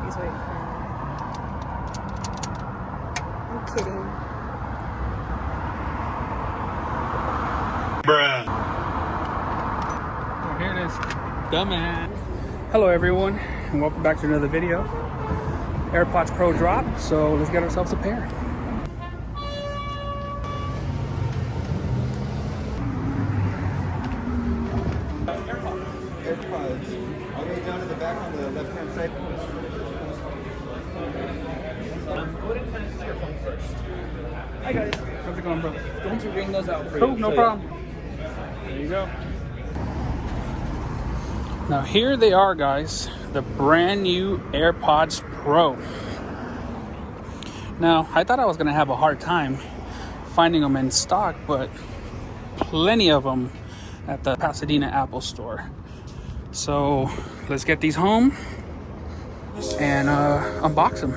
Please wait for me. I'm kidding. Bruh. Oh, here it is. Dumbass. Hello everyone, and welcome back to another video. AirPods Pro dropped, so let's get ourselves a pair. AirPods. All the way down to the back on the left-hand side. Go ahead and connect your phone first. Hi guys. How's it going, bro? Going to ring those out for Cool, you. no problem. There you go. Now here they are, guys. The brand new AirPods Pro. Now, I thought I was gonna have a hard time finding them in stock, but plenty of them at the Pasadena Apple store. So let's get these home and unbox them.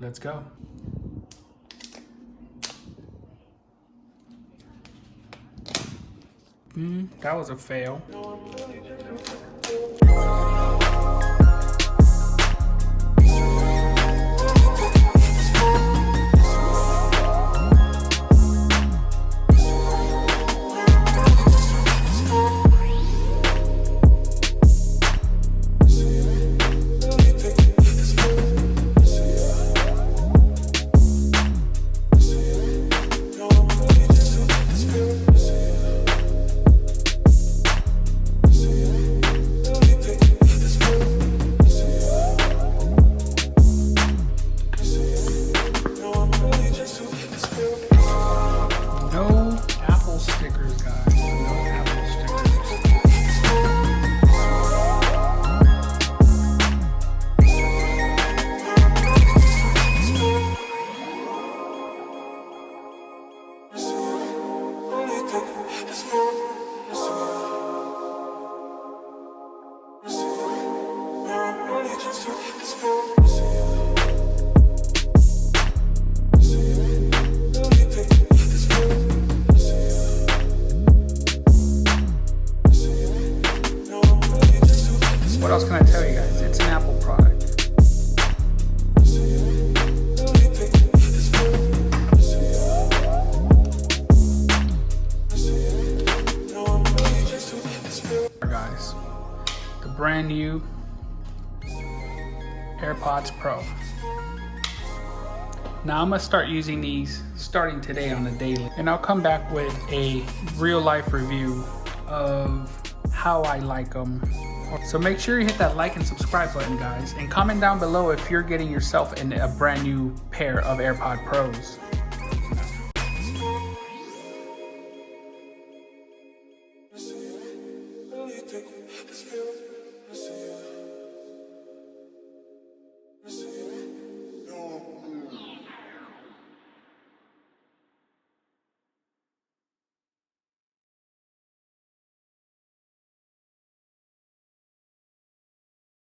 Let's go. That was a fail. No Apple stickers, guys. No Apple stickers. What else can I tell you guys? It's an Apple product. Guys, the brand new AirPods Pro. Now I'm gonna start using these starting today on a daily, and I'll come back with a real life review of how I like them. So make sure you hit that like and subscribe button, guys, and comment down below if you're getting yourself a brand new pair of AirPod Pros.